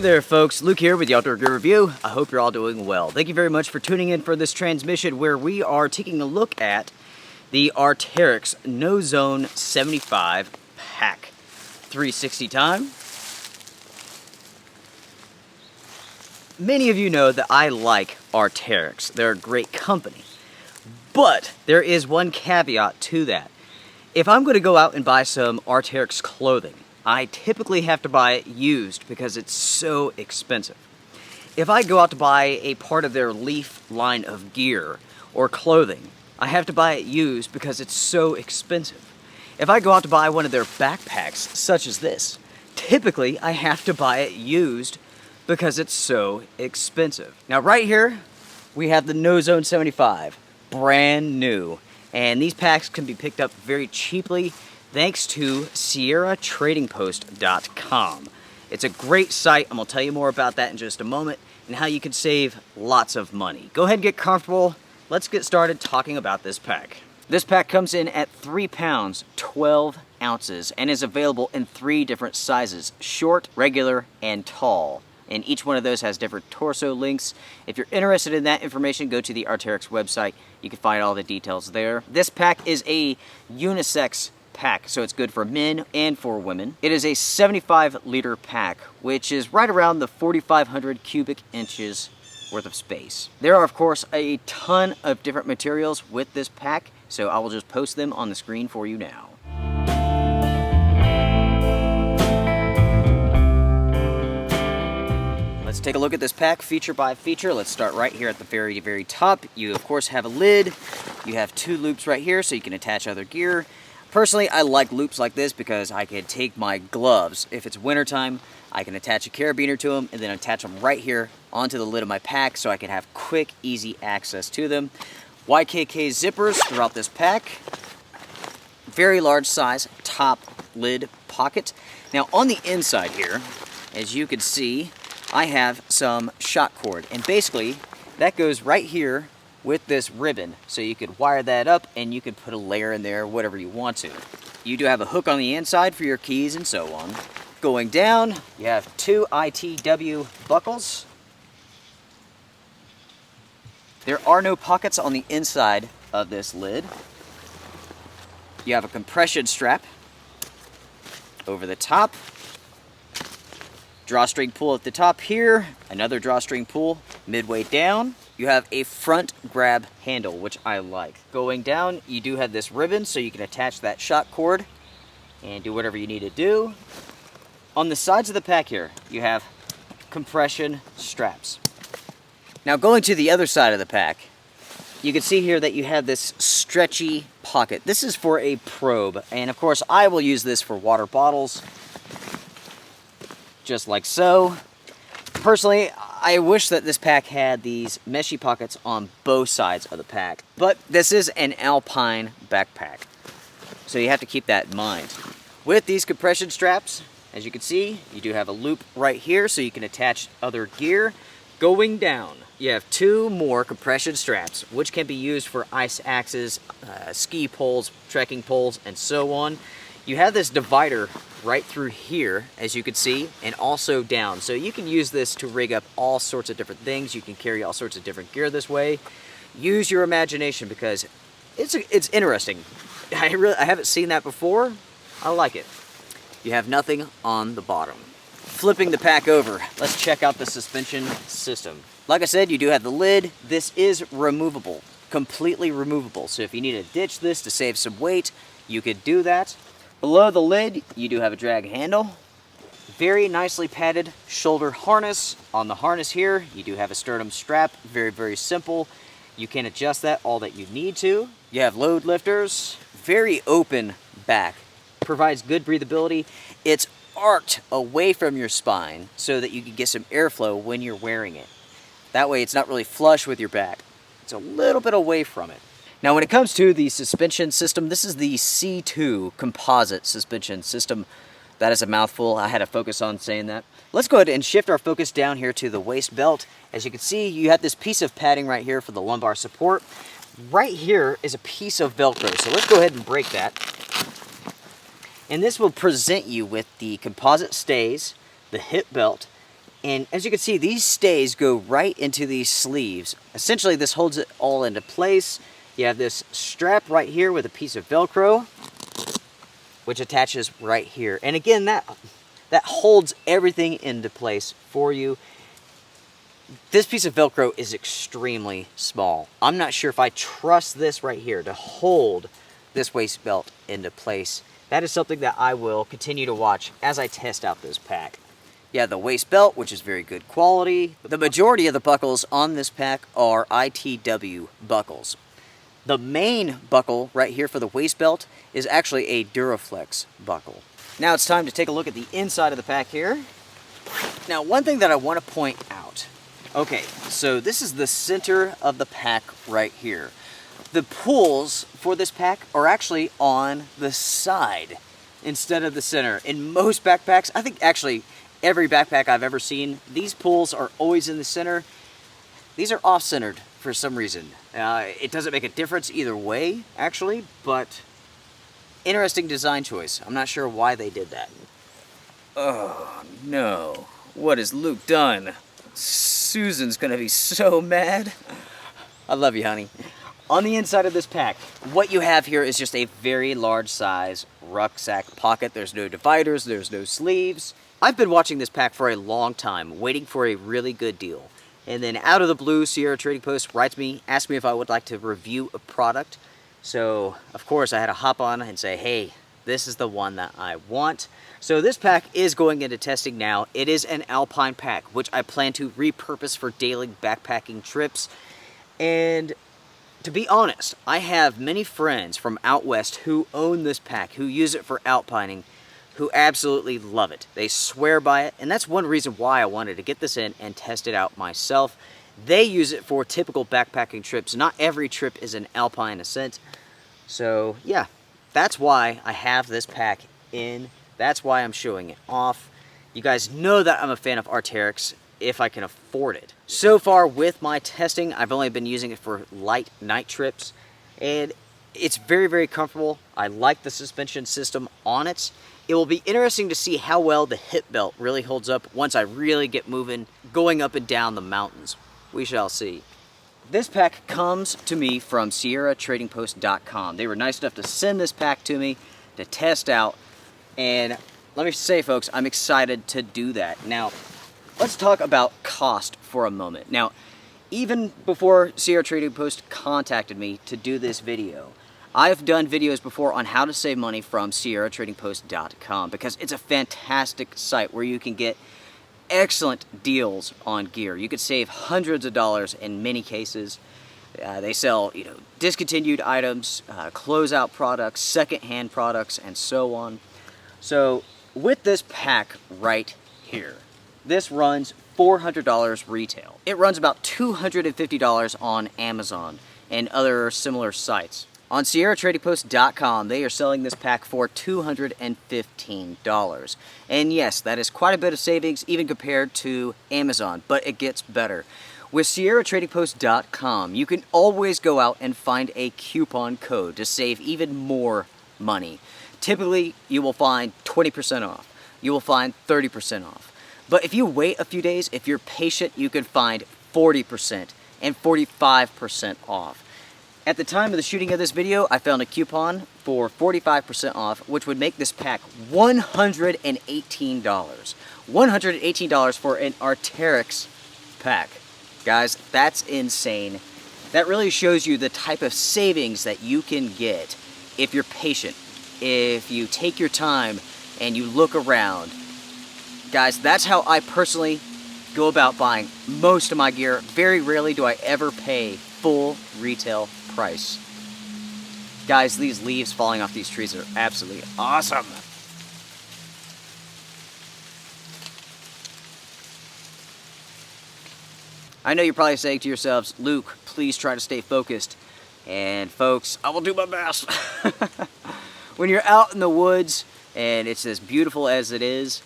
Hey there folks, Luke here with the Outdoor Gear Review. I hope you're all doing well. Thank you very much for tuning in for this transmission where we are taking a look at the Arc'teryx Nozone 75 pack. 360 time. Many of you know that I like Arc'teryx. They're a great company. But there is one caveat to that. If I'm going to go out and buy some Arc'teryx clothing, I typically have to buy it used because it's so expensive. If I go out to buy a part of their Leaf line of gear or clothing, I have to buy it used because it's so expensive. If I go out to buy one of their backpacks, such as this, typically I have to buy it used because it's so expensive. Now right here, we have the Nozone 75, brand new. And these packs can be picked up very cheaply thanks to SierraTradingPost.com. It's a great site. I'm going to tell you more about that in just a moment and how you can save lots of money. Go ahead and get comfortable. Let's get started talking about this pack. This pack comes in at 3 pounds, 12 ounces, and is available in 3 different sizes: short, regular, and tall. And each one of those has different torso lengths. If you're interested in that information, go to the Arc'teryx website. You can find all the details there. This pack is a unisex pack, so it's good for men and for women. It is a 75-liter pack, which is right around the 4,500 cubic inches worth of space. There are, of course, a ton of different materials with this pack, so I will just post them on the screen for you now. Let's take a look at this pack feature by feature. Let's start right here at the very top. You, of course, have a lid. You have 2 loops right here so you can attach other gear. Personally, I like loops like this because I can take my gloves. If it's wintertime, I can attach a carabiner to them and then attach them right here onto the lid of my pack so I can have quick, easy access to them. YKK zippers throughout this pack. Very large size top lid pocket. Now on the inside here, as you can see, I have some shock cord, and basically that goes right here with this ribbon, so you could wire that up and you could put a layer in there, whatever you want to. You do have a hook on the inside for your keys and so on. Going down, you have 2 ITW buckles. There are no pockets on the inside of this lid. You have a compression strap over the top. Drawstring pull at the top here, another drawstring pull midway down. You have a front grab handle, which I like. Going down, you do have this ribbon, so you can attach that shock cord and do whatever you need to do. On the sides of the pack here, you have compression straps. Now going to the other side of the pack, you can see here that you have this stretchy pocket. This is for a probe, and of course I will use this for water bottles, just like so. Personally, I wish that this pack had these meshy pockets on both sides of the pack, but this is an alpine backpack, so you have to keep that in mind. With these compression straps, as you can see, you do have a loop right here so you can attach other gear. Going down, you have 2 more compression straps, which can be used for ice axes, ski poles, trekking poles, and so on. You have this divider right through here, as you can see, and also down. So you can use this to rig up all sorts of different things. You can carry all sorts of different gear this way. Use your imagination because it's interesting. I haven't seen that before. I like it. You have nothing on the bottom. Flipping the pack over, let's check out the suspension system. Like I said, you do have the lid. This is removable, completely removable. So if you need to ditch this to save some weight, you could do that. Below the lid, you do have a drag handle. Very nicely padded shoulder harness. On the harness here, you do have a sternum strap. Very simple. You can adjust that all that you need to. You have load lifters. Very open back. Provides good breathability. It's arced away from your spine so that you can get some airflow when you're wearing it. That way it's not really flush with your back. It's a little bit away from it. Now when it comes to the suspension system, this is the C2 composite suspension system. That is a mouthful. I had to focus on saying that. Let's go ahead and shift our focus down here to the waist belt. As you can see, you have this piece of padding right here for the lumbar support. Right here is a piece of Velcro, so let's go ahead and break that. And this will present you with the composite stays, the hip belt, And as you can see, these stays go right into these sleeves. Essentially, this holds it all into place. You have this strap right here with a piece of Velcro, which attaches right here. And again, that holds everything into place for you. This piece of Velcro is extremely small. I'm not sure if I trust this right here to hold this waist belt into place. That is something that I will continue to watch as I test out this pack. Yeah, the waist belt, which is very good quality. The majority of the buckles on this pack are ITW buckles. The main buckle right here for the waist belt is actually a Duraflex buckle. Now it's time to take a look at the inside of the pack here. Now, one thing that I want to point out. Okay, so this is the center of the pack right here. The pulls for this pack are actually on the side instead of the center. In most backpacks, I think actually every backpack I've ever seen, these pulls are always in the center. These are off-centered for some reason. It doesn't make a difference either way, actually, but interesting design choice. I'm not sure why they did that. Oh, no. What has Luke done? Susan's gonna be so mad. I love you, honey. On the inside of this pack, what you have here is just a very large size rucksack pocket. There's no dividers, there's no sleeves. I've been watching this pack for a long time, waiting for a really good deal. And then out of the blue, Sierra Trading Post writes me, asks me if I would like to review a product. So, of course, I had to hop on and say, hey, this is the one that I want. So this pack is going into testing now. It is an Alpine pack, which I plan to repurpose for daily backpacking trips. And to be honest, I have many friends from out west who own this pack, who use it for alpining, who absolutely love it. They swear by it, and that's one reason why I wanted to get this in and test it out myself. They use it for typical backpacking trips. Not every trip is an alpine ascent. So yeah, that's why I have this pack in. That's why I'm showing it off. You guys know that I'm a fan of Arc'teryx if I can afford it. So far with my testing, I've only been using it for light night trips, and it's very, very comfortable. I like the suspension system on it. It will be interesting to see how well the hip belt really holds up once I really get moving, going up and down the mountains. We shall see. This pack comes to me from SierraTradingPost.com. They were nice enough to send this pack to me to test out, and let me say, folks, I'm excited to do that. Now, let's talk about cost for a moment. Now, even before Sierra Trading Post contacted me to do this video, I've done videos before on how to save money from SierraTradingPost.com because it's a fantastic site where you can get excellent deals on gear. You could save hundreds of dollars in many cases. They sell, discontinued items, closeout products, secondhand products, and so on. So with this pack right here, this runs $400 retail. It runs about $250 on Amazon and other similar sites. On SierraTradingPost.com, they are selling this pack for $215. And yes, that is quite a bit of savings even compared to Amazon, but it gets better. With SierraTradingPost.com, you can always go out and find a coupon code to save even more money. Typically, you will find 20% off. You will find 30% off. But if you wait a few days, if you're patient, you can find 40% and 45% off. At the time of the shooting of this video, I found a coupon for 45% off, which would make this pack $118. $118 for an Arc'teryx pack. Guys, that's insane. That really shows you the type of savings that you can get if you're patient, if you take your time and you look around. Guys, that's how I personally go about buying most of my gear. Very rarely do I ever pay full retail price. Guys, these leaves falling off these trees are absolutely awesome. I know you're probably saying to yourselves, Luke, please try to stay focused. And folks, I will do my best. When you're out in the woods and it's as beautiful as it is,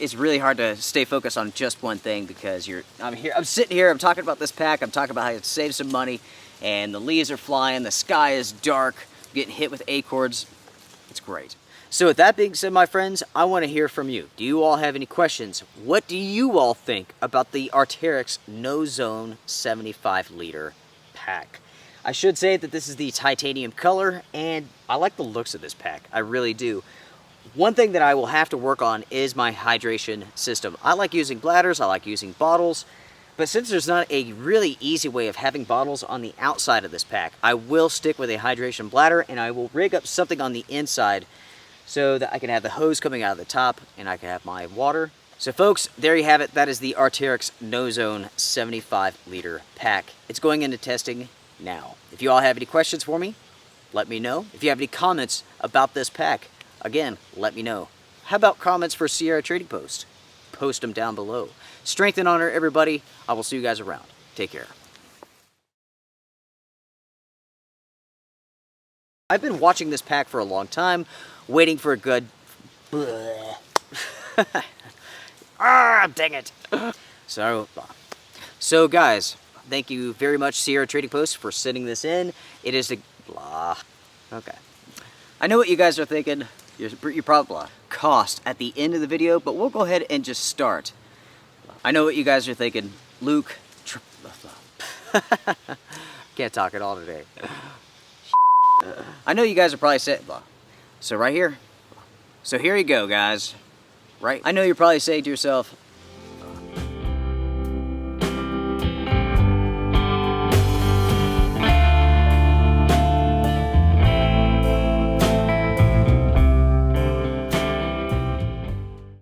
it's really hard to stay focused on just one thing because I'm sitting here, I'm talking about this pack, I'm talking about how to save some money, and the leaves are flying, the sky is dark, I'm getting hit with acorns. It's great. So with that being said, my friends, I want to hear from you. Do you all have any questions? What do you all think about the Arc'teryx Nozone 75 liter pack? I should say that this is the titanium color, and I like the looks of this pack. I really do. One thing that I will have to work on is my hydration system. I like using bladders, I like using bottles, but since there's not a really easy way of having bottles on the outside of this pack, I will stick with a hydration bladder, and I will rig up something on the inside so that I can have the hose coming out of the top and I can have my water. So folks, there you have it. That is the Arc'teryx Nozone 75 liter pack. It's going into testing now. If you all have any questions for me, let me know. If you have any comments about this pack, again, let me know. How about comments for Sierra Trading Post? Post them down below. Strength and honor, everybody. I will see you guys around. Take care. I've been watching this pack for a long time, waiting for a good... ah, dang it. So guys, thank you very much, Sierra Trading Post, for sending this in. It is a... blah. Okay. I know what you guys are thinking. You're probably cost at the end of the video, but we'll go ahead and just start. I know what you guys are thinking. Luke... Can't talk at all today. I know you guys are probably saying, so right here. So here you go, guys. Right? I know you're probably saying to yourself,